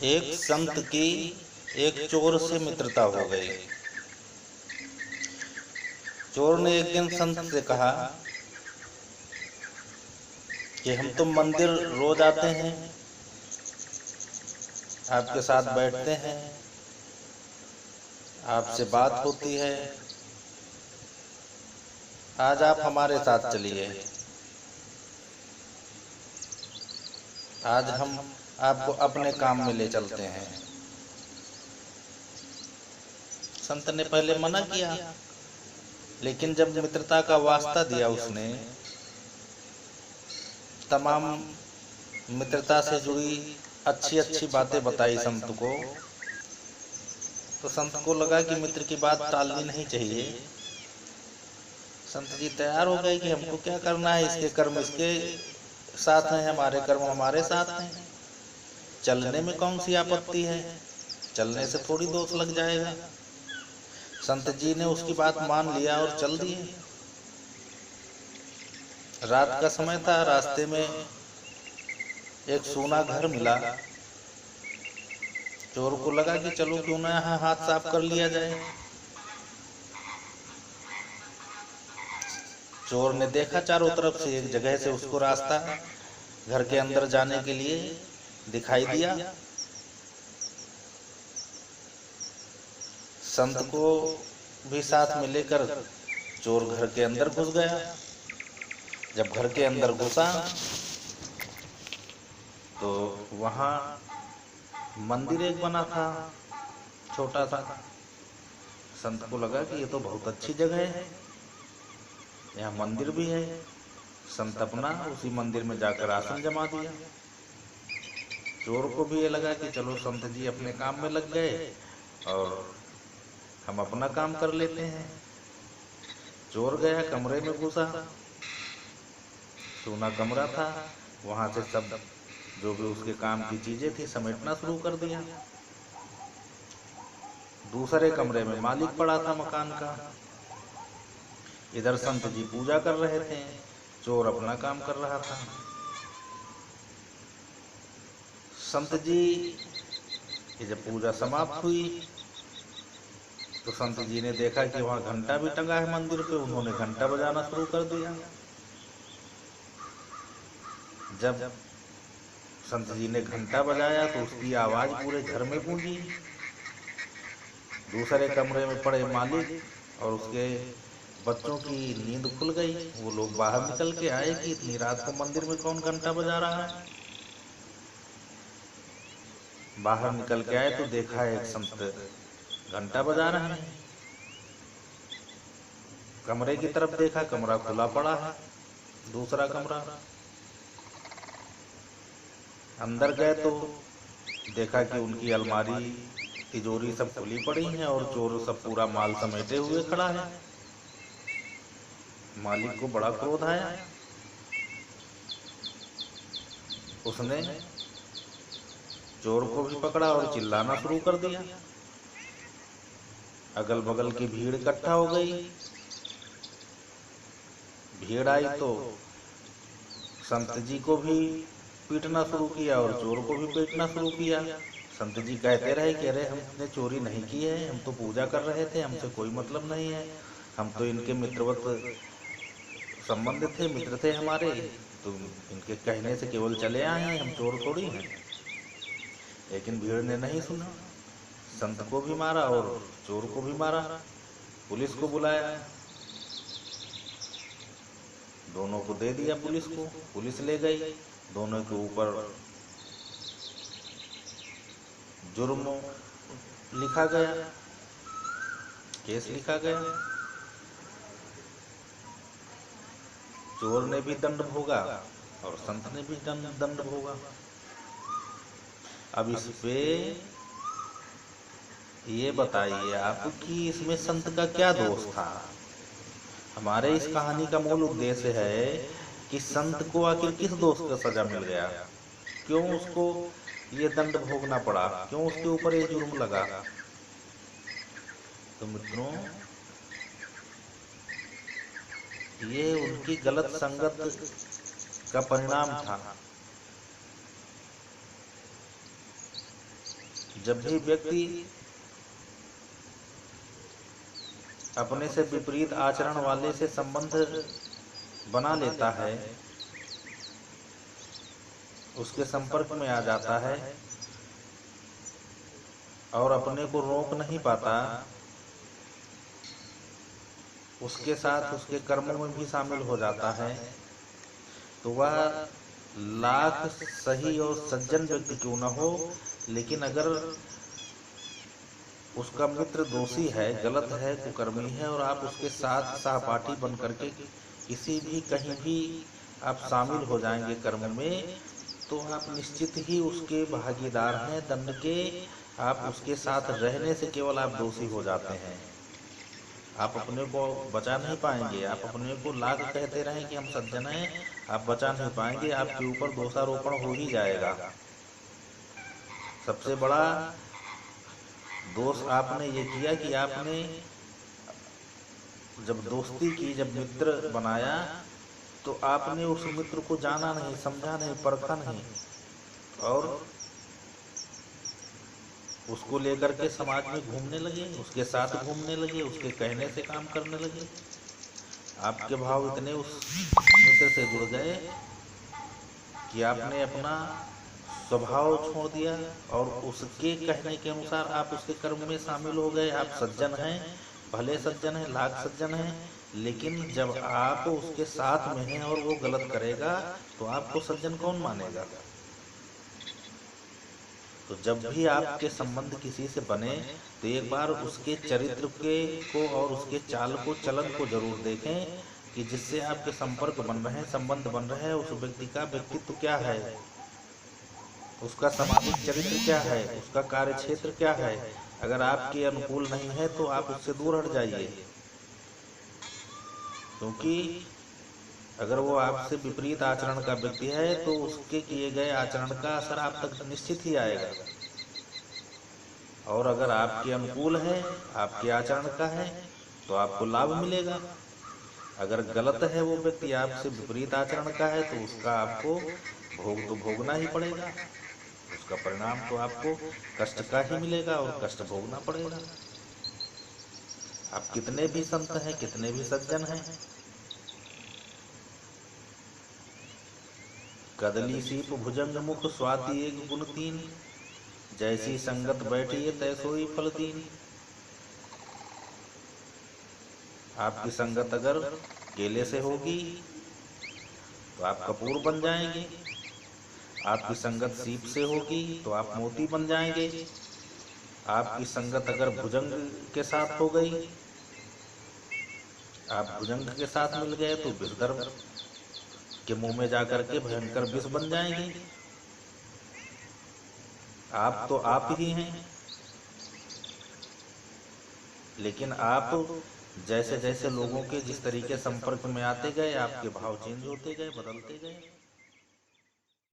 एक संत की एक चोर से मित्रता हो गई। चोर ने एक दिन संत से कहा कि हम तो मंदिर रोज आते हैं, आपके साथ बैठते हैं, आपसे बात होती है, आज आप हमारे साथ चलिए, आज हम आपको अपने काम में ले चलते हैं। संत ने पहले मना किया, लेकिन जब मित्रता का वास्ता दिया उसने, तमाम मित्रता से जुड़ी अच्छी अच्छी बातें बताई संत को, तो संत को लगा कि मित्र की बात टालनी नहीं चाहिए। संत जी तैयार हो गए कि हमको क्या करना है, इसके कर्म इसके साथ हैं, हमारे कर्म हमारे साथ हैं, चलने में कौन सी आपत्ति है, चलने से थोड़ी दोष लग जाएगा। संत जी ने उसकी बात मान लिया और चल दिए। रात का समय था, रास्ते में एक सूना घर मिला। चोर को लगा कि चलो क्यों ना यहाँ हाथ साफ कर लिया जाए। चोर ने देखा चारों तरफ से, एक जगह से उसको रास्ता घर के अंदर जाने के लिए दिखाई दिया। संत को भी साथ में लेकर चोर घर के अंदर घुस गया। जब घर के अंदर घुसा तो वहां मंदिर एक बना था, छोटा सा। संत को लगा कि ये तो बहुत अच्छी जगह है, यहाँ मंदिर भी है। संत अपना उसी मंदिर में जाकर आसन जमा दिया। चोर को भी ये लगा कि चलो संत जी अपने काम में लग गए और हम अपना काम कर लेते हैं। चोर गया, कमरे में घुसा, सूना कमरा था, वहां से सब जो भी उसके काम की चीजें थी समेटना शुरू कर दिया। दूसरे कमरे में मालिक पड़ा था मकान का। इधर संत जी पूजा कर रहे थे, चोर अपना काम कर रहा था। संत जी की जब पूजा समाप्त हुई तो संत जी ने देखा कि वहां घंटा भी टंगा है मंदिर पे। उन्होंने घंटा बजाना शुरू कर दिया। जब संत जी ने घंटा बजाया तो उसकी आवाज पूरे घर में गूंजी। दूसरे कमरे में पड़े मालिक और उसके बच्चों की नींद खुल गई। वो लोग बाहर निकल के आए कि इतनी रात को मंदिर में कौन घंटा बजा रहा है। बाहर निकल के आए तो देखा एक संत घंटा बजा रहे हैं। कमरे की तरफ देखा, कमरा खुला पड़ा है, दूसरा कमरा। अंदर गए तो देखा कि उनकी अलमारी, तिजोरी सब खुली पड़ी हैं और चोर सब पूरा माल समेटे हुए खड़ा है। मालिक को बड़ा क्रोध आया। उसने चोर को भी पकड़ा और चिल्लाना शुरू कर दिया। अगल बगल की भीड़ इकट्ठा हो गई। भीड़ आई तो संत जी को भी पीटना शुरू किया और चोर को भी पीटना शुरू किया। संत जी कहते रहे कि अरे हमने चोरी नहीं की है, हम तो पूजा कर रहे थे, हमसे कोई मतलब नहीं है, हम तो इनके मित्रवत संबंध थे, मित्र थे हमारे, तो इनके कहने से केवल चले आए हैं, हम चोर थोड़ी हैं। लेकिन भीड़ ने नहीं सुना, संत को भी मारा और चोर को भी मारा। पुलिस को बुलाया, दोनों को दे दिया पुलिस को। पुलिस ले गई, दोनों के ऊपर जुर्म लिखा गया, केस लिखा गया। चोर ने भी दंड भोगा और संत ने भी दंड भोगा। अब इस पे ये बताइए आप कि इसमें संत का क्या दोष था। हमारे इस कहानी का मूल उद्देश्य है कि संत को आखिर किस दोष का सजा मिल गया, क्यों उसको ये दंड भोगना पड़ा, क्यों उसके ऊपर ये जुर्म लगा। तो मित्रों, ये उनकी गलत संगत का परिणाम था। जब भी व्यक्ति अपने से विपरीत आचरण वाले से संबंध बना लेता है, उसके संपर्क में आ जाता है और अपने को रोक नहीं पाता, उसके साथ उसके कर्मों में भी शामिल हो जाता है, तो वह लाख सही और सज्जन व्यक्ति क्यों न हो, लेकिन अगर उसका मित्र दोषी है, गलत है, कुकर्मी है और आप उसके साथ सहपाठी बन करके किसी भी कहीं भी आप शामिल हो जाएंगे कर्म में, तो आप निश्चित ही उसके भागीदार हैं दंड के। आप उसके साथ रहने से केवल आप दोषी हो जाते हैं, आप अपने को बचा नहीं पाएंगे। आप अपने को लाख कहते रहें कि हम सज्जन हैं, आप बचा नहीं पाएंगे, आपके ऊपर दोषारोपण हो ही जाएगा। सबसे बड़ा दोष आपने ये किया कि आपने जब दोस्ती की, जब मित्र बनाया, तो आपने उस मित्र को जाना नहीं, समझा नहीं, परखा नहीं और उसको लेकर के समाज में घूमने लगे, उसके साथ घूमने लगे, उसके कहने से काम करने लगे। आपके भाव इतने उस मित्र से जुड़ गए कि आपने अपना स्वभाव छोड़ दिया और उसके कहने के अनुसार आप उसके कर्म में शामिल हो गए। आप सज्जन हैं, भले सज्जन हैं, लाख सज्जन हैं, लेकिन जब आप उसके साथ में हैं और वो गलत करेगा तो आपको सज्जन कौन मानेगा। तो जब भी आपके संबंध किसी से बने तो एक बार उसके चरित्र को और उसके चाल को, चलन को जरूर देखें कि जिससे आपके संपर्क बन रहे हैं, संबंध बन रहे हैं, उस व्यक्ति का व्यक्तित्व क्या है, उसका सामाजिक चरित्र क्या है, उसका कार्य क्षेत्र क्या है। अगर आपके अनुकूल नहीं है तो आप उससे दूर हट जाइए, क्योंकि अगर वो आपसे विपरीत आचरण का व्यक्ति है तो उसके किए गए आचरण का असर आप तक निश्चित ही आएगा। और अगर आपके अनुकूल है, आपके आचरण का है, तो आपको लाभ मिलेगा। अगर गलत है वो व्यक्ति, आपसे विपरीत आचरण का है, तो उसका आपको भोग तो भोगना ही पड़ेगा, उसका परिणाम तो आपको कष्ट का ही मिलेगा और कष्ट भोगना पड़ेगा। आप कितने भी संत हैं, कितने भी सज्जन हैं, कदली सीप भुजंग मुख स्वाति एक गुण तीन, जैसी संगत बैठिए तैसोई फल दीन। आपकी संगत अगर केले से होगी तो आप कपूर बन जाएंगे, आपकी संगत सीप से होगी तो आप मोती बन जाएंगे, आपकी संगत अगर भुजंग के साथ हो गई, आप भुजंग के साथ मिल गए तो विषधर के मुंह में जाकर के भयंकर विष बन जाएंगे। आप तो आप ही हैं, लेकिन आप जैसे जैसे लोगों के जिस तरीके संपर्क में आते गए, आपके भाव चेंज होते गए, बदलते गए।